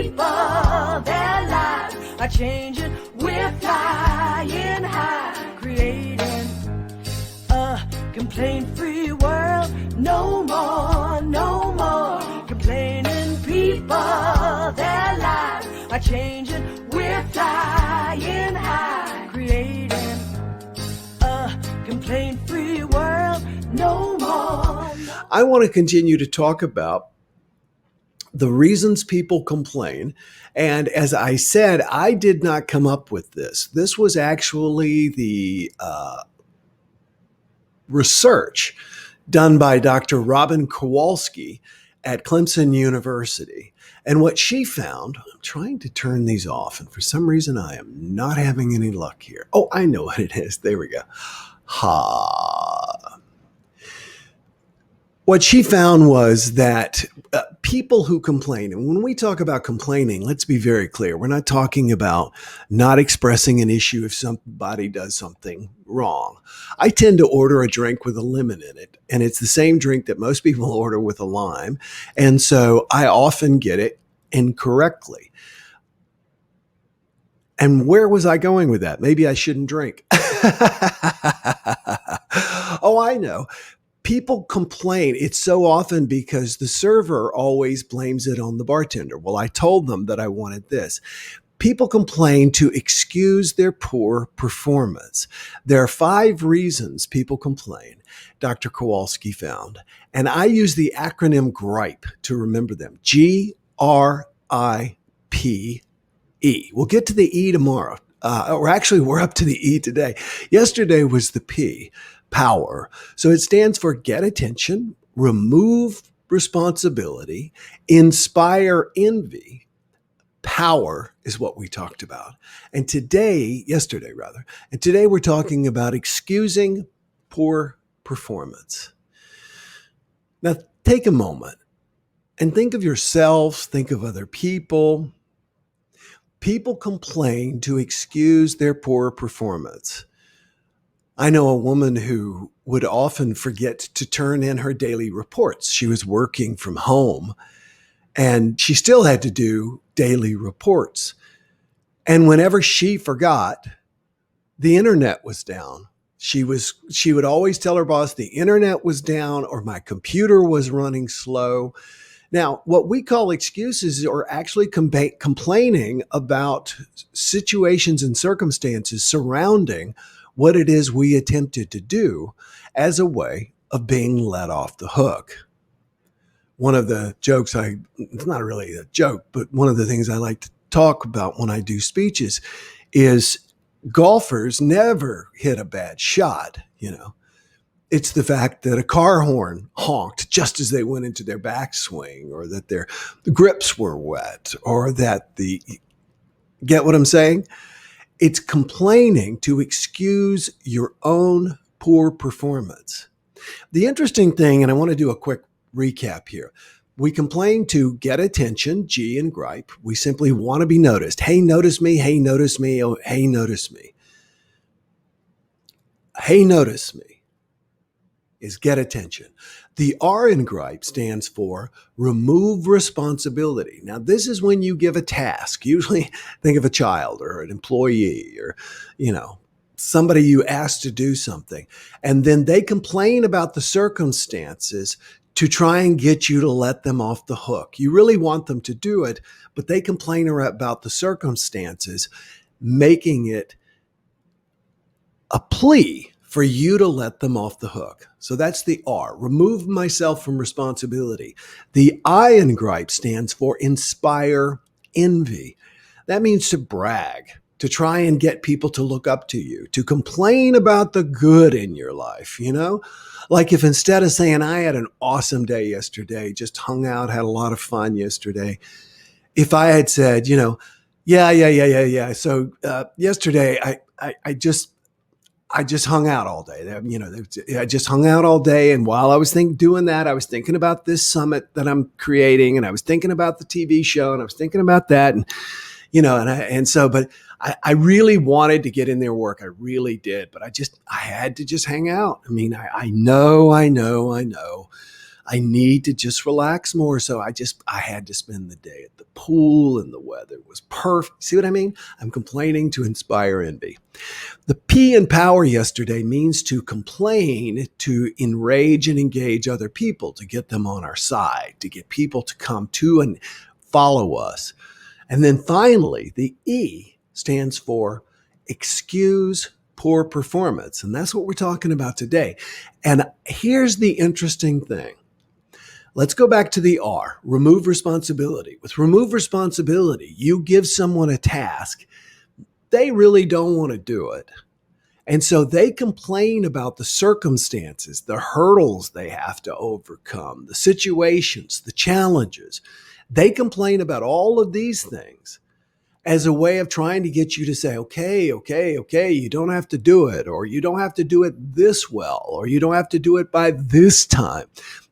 people, their lives are changing. We're flying high, creating a complaint-free world. No more, no more complaining. People, their lives are changing. We're flying high, creating a complaint-free world. No more. I want to continue to talk about the reasons people complain. And as I said, I did not come up with this. This was actually the research done by Dr. Robin Kowalski at Clemson University. And what she found, I'm trying to turn these off, and for some reason I am not having any luck here. Oh, I know what it is. There we go. What she found was that people who complain, and when we talk about complaining, let's be very clear. We're not talking about not expressing an issue if somebody does something wrong. I tend to order a drink with a lemon in it, and it's the same drink that most people order with a lime. And so I often get it incorrectly. And where was I going with that? Maybe I shouldn't drink. Oh, I know. People complain. It's so often because the server always blames it on the bartender. Well, I told them that I wanted this. People complain to excuse their poor performance. There are 5 reasons people complain, Dr. Kowalski found. And I use the acronym GRIPE to remember them. GRIPE. We'll get to the E tomorrow. Or actually, we're up to the E today. Yesterday was the P. Power. So it stands for get attention, remove responsibility, inspire envy. Power is what we talked about. And yesterday we're talking about excusing poor performance. Now take a moment and think of yourselves, think of other people. People complain to excuse their poor performance. I know a woman who would often forget to turn in her daily reports. She was working from home and she still had to do daily reports. And whenever she forgot, the internet was down. She would always tell her boss the internet was down or my computer was running slow. Now, what we call excuses are actually complaining about situations and circumstances surrounding what it is we attempted to do as a way of being let off the hook. One of the jokes it's not really a joke, but one of the things I like to talk about when I do speeches is golfers never hit a bad shot, It's the fact that a car horn honked just as they went into their backswing, or that their grips were wet, or that get what I'm saying? It's complaining to excuse your own poor performance. The interesting thing, and I want to do a quick recap here. We complain to get attention, G and gripe. We simply want to be noticed. Hey, notice me. Hey, notice me. Oh, hey, notice me. Hey, notice me is get attention. The R in gripe stands for remove responsibility. Now, this is when you give a task. Usually think of a child or an employee or, somebody you ask to do something. And then they complain about the circumstances to try and get you to let them off the hook. You really want them to do it, but they complain about the circumstances, making it a plea for you to let them off the hook. So that's the R, remove myself from responsibility. The I in gripe stands for inspire envy. That means to brag, to try and get people to look up to you, to complain about the good in your life, Like if instead of saying, I had an awesome day yesterday, just hung out, had a lot of fun yesterday, if I had said, yeah. So yesterday I just hung out all day. I just hung out all day. And while I was doing that, I was thinking about this summit that I'm creating, and I was thinking about the TV show, and I was thinking about that. And, but I really wanted to get in their work. I really did, but I had to just hang out. I mean, I know. I need to just relax more. So I had to spend the day at the pool and the weather was perfect. See what I mean? I'm complaining to inspire envy. The P in power yesterday means to complain, to enrage and engage other people, to get them on our side, to get people to come to and follow us. And then finally, the E stands for excuse poor performance. And that's what we're talking about today. And here's the interesting thing. Let's go back to the R, remove responsibility. With remove responsibility, you give someone a task. They really don't want to do it. And so they complain about the circumstances, the hurdles they have to overcome, the situations, the challenges. They complain about all of these things as a way of trying to get you to say, okay, you don't have to do it, or you don't have to do it this well, or you don't have to do it by this time.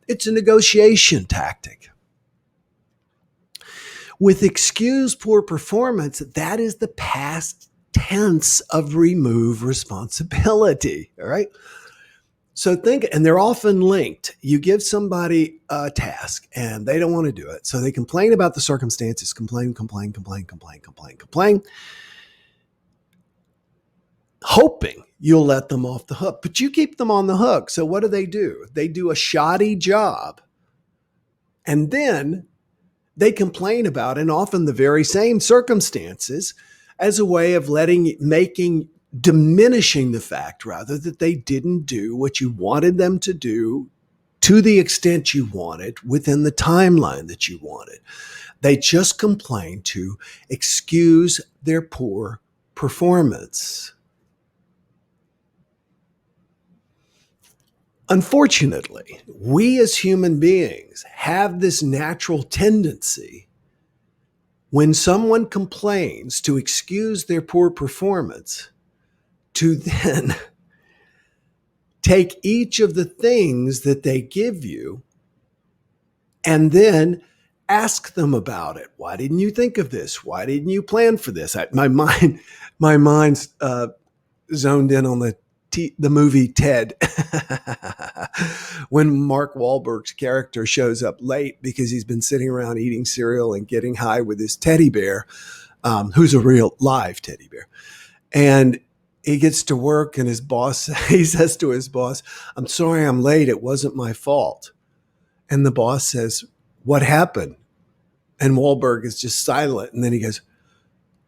It's a negotiation tactic. With excuse poor performance, that is the past tense of remove responsibility. All right. So think, and they're often linked. You give somebody a task and they don't want to do it. So they complain about the circumstances, complain, hoping you'll let them off the hook, but you keep them on the hook. So what do? They do a shoddy job. And then they complain about, and often the very same circumstances, as a way of diminishing the fact, rather, that they didn't do what you wanted them to do to the extent you wanted within the timeline that you wanted. They just complain to excuse their poor performance. Unfortunately, we as human beings have this natural tendency when someone complains to excuse their poor performance to then take each of the things that they give you and then ask them about it. Why didn't you think of this? Why didn't you plan for this? My mind's zoned in on the movie Ted. When Mark Wahlberg's character shows up late because he's been sitting around eating cereal and getting high with his teddy bear, who's a real live teddy bear. And he gets to work and he says to his boss, "I'm sorry I'm late. It wasn't my fault." And the boss says, "What happened?" And Wahlberg is just silent. And then he goes,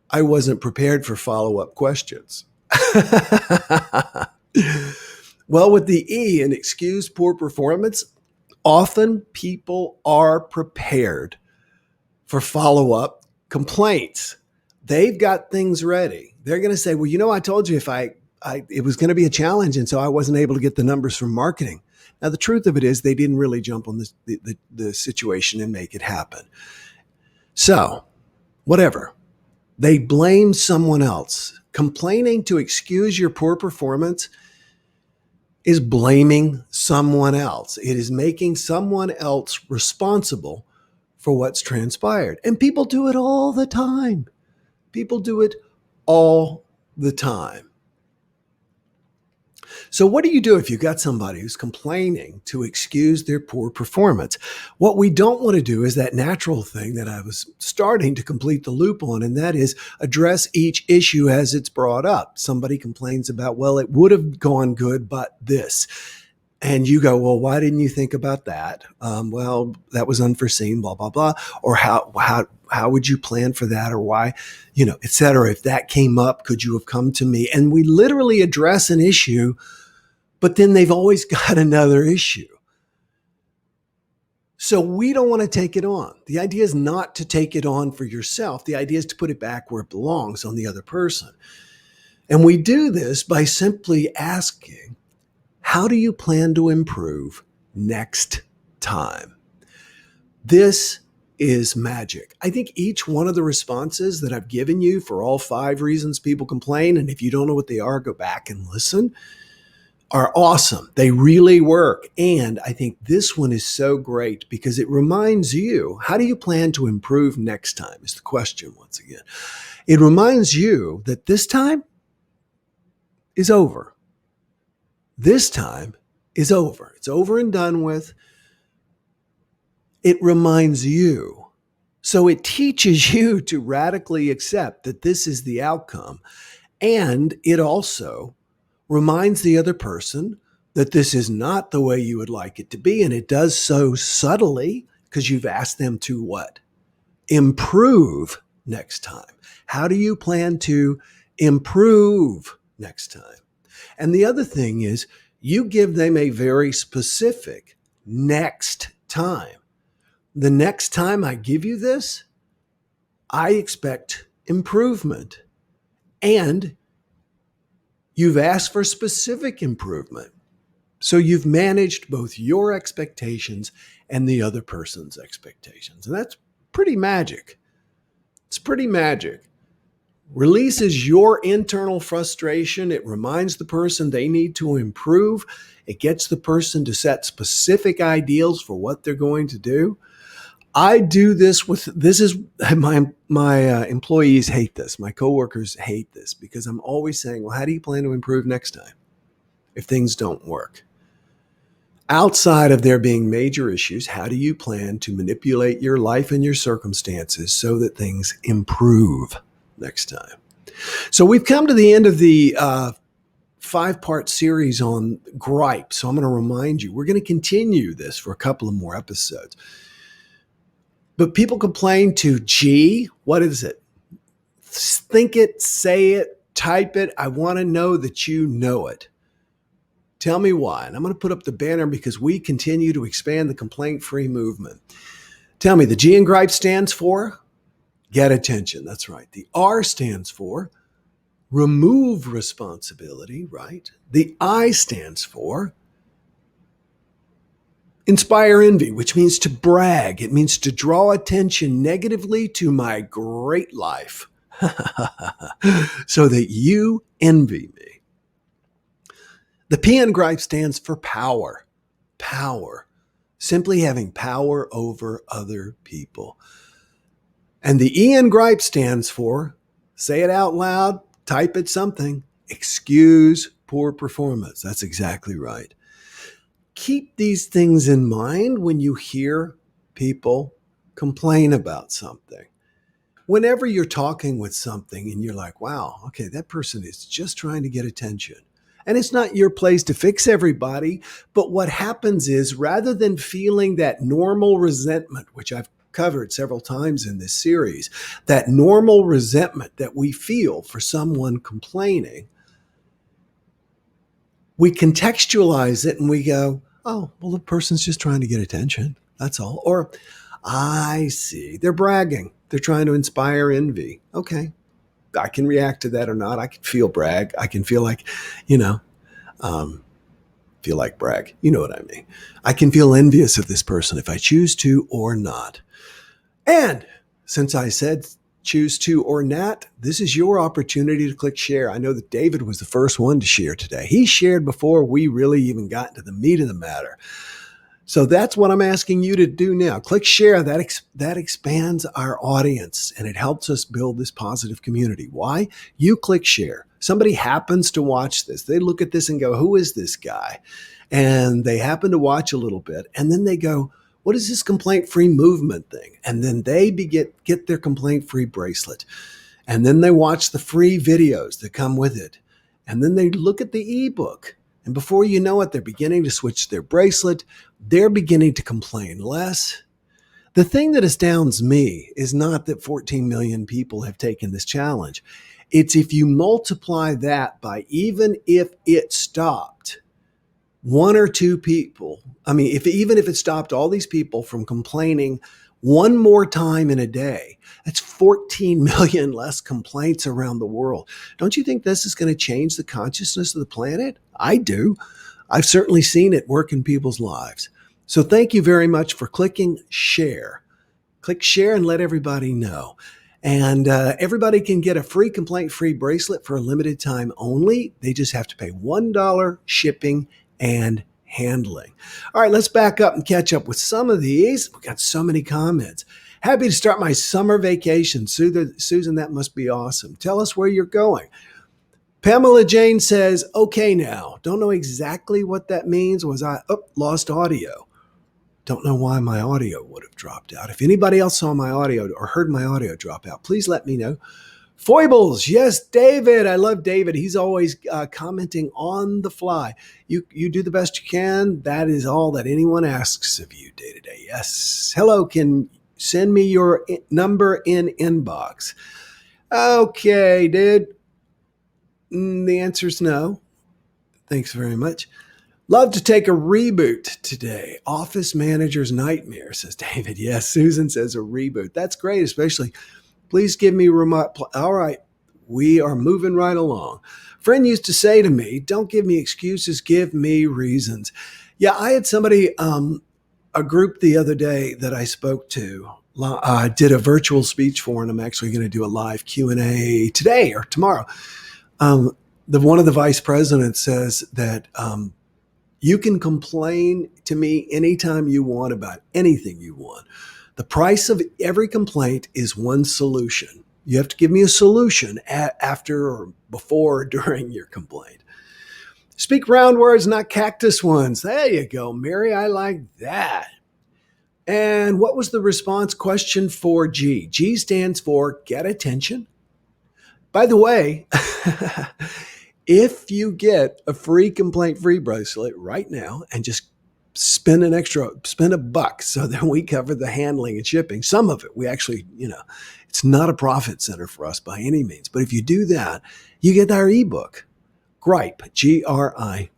"I wasn't prepared for follow-up questions." Well, with the E in excuse poor performance, often people are prepared for follow-up complaints. They've got things ready. They're going to say, "Well, I told you it was going to be a challenge, and so I wasn't able to get the numbers from marketing." Now, the truth of it is they didn't really jump on the situation and make it happen. So, whatever. They blame someone else. Complaining to excuse your poor performance is blaming someone else. It is making someone else responsible for what's transpired. And people do it all the time. People do it all the time. So what do you do if you've got somebody who's complaining to excuse their poor performance? What we don't want to do is that natural thing that I was starting to complete the loop on, and that is address each issue as it's brought up. Somebody complains about, "Well, it would have gone good, but this." And you go, "Well, why didn't you think about that?" Well, that was unforeseen, blah, blah, blah. Or how would you plan for that? Or why, et cetera. If that came up, could you have come to me? And we literally address an issue, but then they've always got another issue. So we don't want to take it on. The idea is not to take it on for yourself. The idea is to put it back where it belongs, on the other person. And we do this by simply asking, how do you plan to improve next time? This is magic. I think each one of the responses that I've given you for all 5 reasons people complain, and if you don't know what they are, go back and listen, are awesome. They really work. And I think this one is so great because it reminds you, how do you plan to improve next time is the question once again. It reminds you that this time is over. This time is over. It's over and done with. It reminds you. So it teaches you to radically accept that this is the outcome. And it also reminds the other person that this is not the way you would like it to be. And it does so subtly because you've asked them to what? Improve next time. How do you plan to improve next time? And the other thing is you give them a very specific next time. The next time I give you this, I expect improvement. And you've asked for specific improvement. So you've managed both your expectations and the other person's expectations. And that's pretty magic. It's pretty magic. Releases your internal frustration. It reminds the person they need to improve. It gets the person to set specific ideals for what they're going to do. I do this is my employees hate this. My coworkers hate this because I'm always saying, well, how do you plan to improve next time if things don't work? Outside of there being major issues, how do you plan to manipulate your life and your circumstances so that things improve next time? So we've come to the end of the 5-part series on gripe. So I'm going to remind you, we're going to continue this for a couple of more episodes. But people complain to, gee, what is it? Think it, say it, type it. I want to know that you know it. Tell me why. And I'm going to put up the banner because we continue to expand the complaint-free movement. Tell me, the G in gripe stands for get attention. That's right. The R stands for remove responsibility, right? The I stands for inspire envy, which means to brag. It means to draw attention negatively to my great life so that you envy me. The P in gripe stands for power. Power. Simply having power over other people. And the E in gripe stands for, say it out loud, type it something, excuse poor performance. That's exactly right. Keep these things in mind when you hear people complain about something. Whenever you're talking with something and you're like, wow, okay, that person is just trying to get attention. And it's not your place to fix everybody. But what happens is rather than feeling that normal resentment, which I've covered several times in this series, that normal resentment that we feel for someone complaining, we contextualize it and we go, oh, well, the person's just trying to get attention. That's all. Or, I see, they're bragging. They're trying to inspire envy. Okay, I can react to that or not. I can feel brag. I can feel like, feel like brag. You know what I mean. I can feel envious of this person if I choose to or not. And since I said choose to or not, this is your opportunity to click share. I know that David was the first one to share today. He shared before we really even got into the meat of the matter. So that's what I'm asking you to do now. Click share. That expands our audience and it helps us build this positive community. Why? You click share. Somebody happens to watch this. They look at this and go, who is this guy? And they happen to watch a little bit. And then they go, what is this complaint-free movement thing? And then they get their complaint-free bracelet. And then they watch the free videos that come with it. And then they look at the ebook. And before you know it, they're beginning to switch their bracelet. They're beginning to complain less. The thing that astounds me is not that 14 million people have taken this challenge. It's if you multiply that by even if it stopped one or two people, even if it stopped all these people from complaining one more time in a day, that's 14 million less complaints around the world. Don't you think this is going to change the consciousness of the planet? I do. I've certainly seen it work in people's lives. So thank you very much for clicking share. Click share and let everybody know. And everybody can get a free complaint-free bracelet for a limited time only. They just have to pay $1 shipping and handling. All right, let's back up and catch up with some of these. We've got so many comments. Happy to start my summer vacation. Susan, that must be awesome. Tell us where you're going. Pamela Jane says, okay now. Don't know exactly what that means. Was I lost audio? Don't know why my audio would have dropped out. If anybody else saw my audio or heard my audio drop out, please let me know. Foibles, yes, David. I love David. He's always commenting on the fly. You do the best you can. That is all that anyone asks of you day to day. Yes. Hello, can send me your number in inbox. Okay, dude. The answer is no. Thanks very much. Love to take a reboot today. Office manager's nightmare, says David. Yes, Susan says a reboot. That's great, especially. Please give me remote. All right, we are moving right along. Friend used to say to me, "Don't give me excuses, give me reasons." Yeah, I had somebody, a group the other day that I spoke to. I did a virtual speech for, and I'm actually going to do a live Q&A today or tomorrow. One of the vice presidents says that you can complain to me anytime you want about anything you want. The price of every complaint is one solution. You have to give me a solution after or before or during your complaint. Speak round words, not cactus ones. There you go, Mary. I like that. And what was the response question for G? G stands for get attention. By the way, if you get a free complaint free bracelet right now and just spend a buck so that we cover the handling and shipping. Some of it, we actually, it's not a profit center for us by any means. But if you do that, you get our ebook, Gripe, Gripe.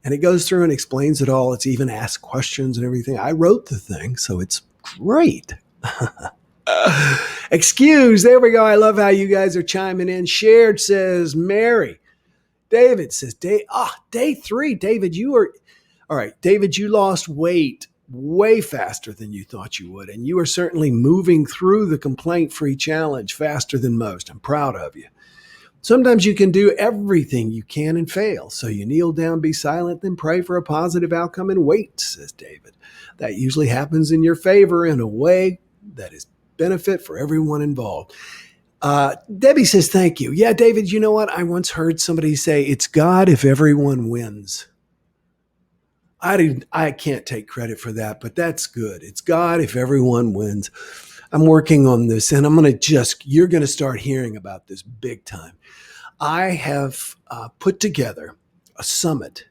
And it goes through and explains it all. It's even asked questions and everything. I wrote the thing, so it's great. Excuse, there we go. I love how you guys are chiming in. Shared says Mary. David says, day 3. David, all right, David, you lost weight way faster than you thought you would, and you are certainly moving through the complaint-free challenge faster than most. I'm proud of you. Sometimes you can do everything you can and fail, so you kneel down, be silent, then pray for a positive outcome and wait, says David. That usually happens in your favor in a way that is benefit for everyone involved. Debbie says, thank you. Yeah, David, you know what? I once heard somebody say, it's God if everyone wins. I can't take credit for that, but that's good. It's God if everyone wins. I'm working on this, and you're going to start hearing about this big time. I have put together a summit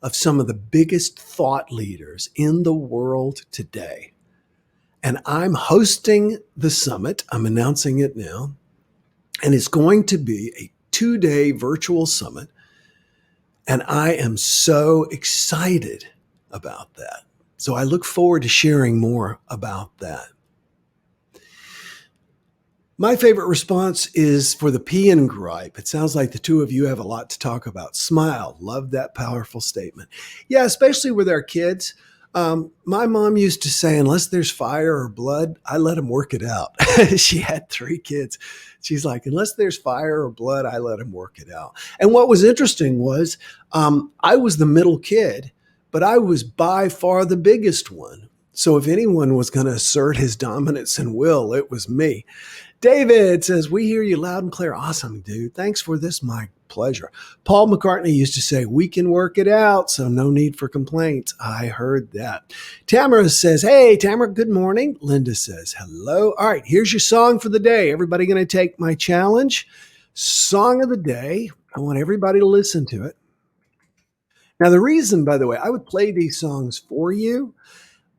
of some of the biggest thought leaders in the world today. And I'm hosting the summit. I'm announcing it now. And it's going to be a 2-day virtual summit. And I am so excited about that. So I look forward to sharing more about that. My favorite response is for the P in gripe. It sounds like the two of you have a lot to talk about. Smile. Love that powerful statement. Yeah, especially with our kids. My mom used to say, unless there's fire or blood, I let them work it out. She had 3 kids. She's like, unless there's fire or blood, I let them work it out. And what was interesting was I was the middle kid, but I was by far the biggest one. So if anyone was going to assert his dominance and will, it was me. David says, we hear you loud and clear. Awesome, dude. Thanks for this. My pleasure. Paul McCartney used to say, we can work it out, so no need for complaints. I heard that. Tamara says, hey, Tamara, good morning. Linda says, hello. All right, here's your song for the day. Everybody going to take my challenge? Song of the day. I want everybody to listen to it. Now, the reason, by the way, I would play these songs for you,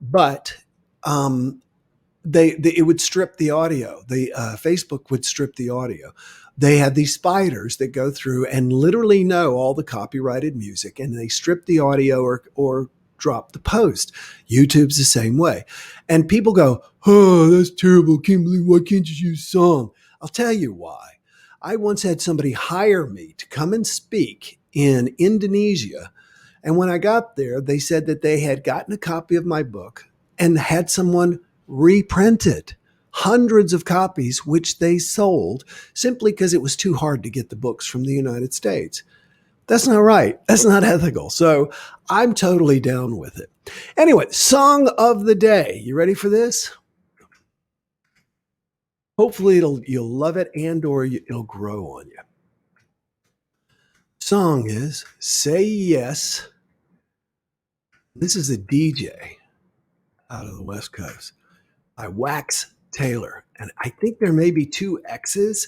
but it would strip the audio. The Facebook would strip the audio. They had these spiders that go through and literally know all the copyrighted music, and they strip the audio or drop the post. YouTube's the same way. And people go, oh, that's terrible. Can't believe, why can't you use song? I'll tell you why. I once had somebody hire me to come and speak in Indonesia. And when I got there, they said that they had gotten a copy of my book and had someone reprint it, hundreds of copies, which they sold simply because it was too hard to get the books from the United States. That's not right. That's not ethical. So I'm totally down with it. Anyway, song of the day. You ready for this? Hopefully you'll love it or it'll grow on you. Song is Say Yes. This is a DJ. out of the West Coast by Wax Taylor. And I think there may be two X's.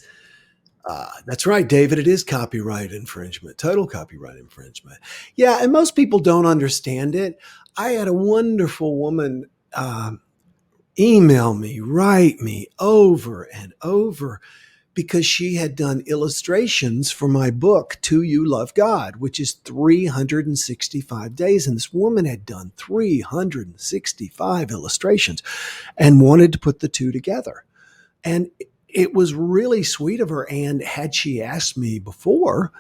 That's right, David. It is copyright infringement, total copyright infringement. Yeah, and most people don't understand it. I had a wonderful woman email me, write me over and over because she had done illustrations for my book, To You Love God, which is 365 days. And this woman had done 365 illustrations and wanted to put the two together. And it was really sweet of her. And had she asked me before,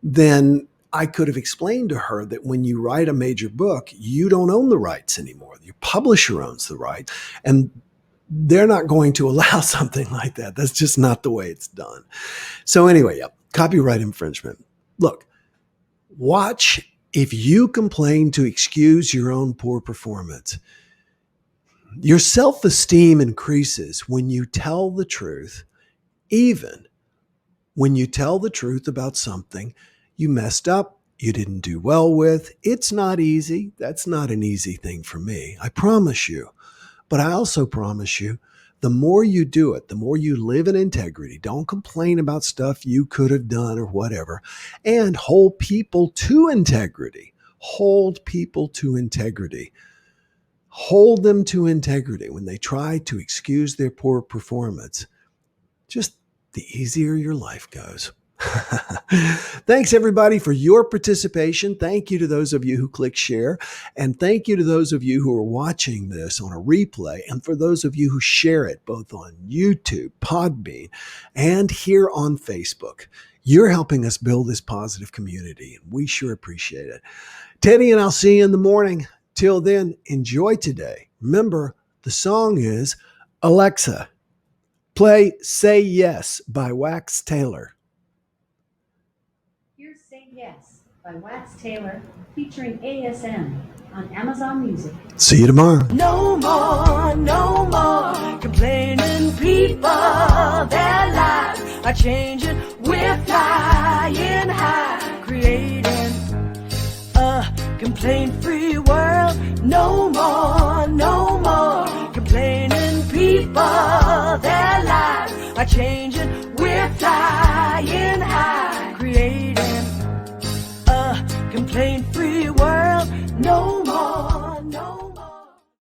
then I could have explained to her that when you write a major book, you don't own the rights anymore. Your publisher owns the rights. And they're not going to allow something like that. That's just not the way it's done. So anyway, yeah, copyright infringement. Look, watch if you complain to excuse your own poor performance. Your self-esteem increases when you tell the truth, even when you tell the truth about something you messed up, you didn't do well with. It's not easy. That's not an easy thing for me. I promise you. But I also promise you, the more you do it, the more you live in integrity. Don't complain about stuff you could have done or whatever. And hold people to integrity. Hold people to integrity. Hold them to integrity when they try to excuse their poor performance. Just the easier your life goes. Thanks, everybody, for your participation. Thank you to those of you who click share. And thank you to those of you who are watching this on a replay. And for those of you who share it both on YouTube, Podbean, and here on Facebook. You're helping us build this positive community, and we sure appreciate it. Teddy and I'll see you in the morning. Till then, enjoy today. Remember, the song is Alexa, play Say Yes by Wax Taylor. Here's Say Yes by Wax Taylor featuring ASM on Amazon Music. See you tomorrow. No more complaining. People, their lives are changing. We're flying high, creating a complaint-free world. No more complaining. People, their lives are changing. We're flying high.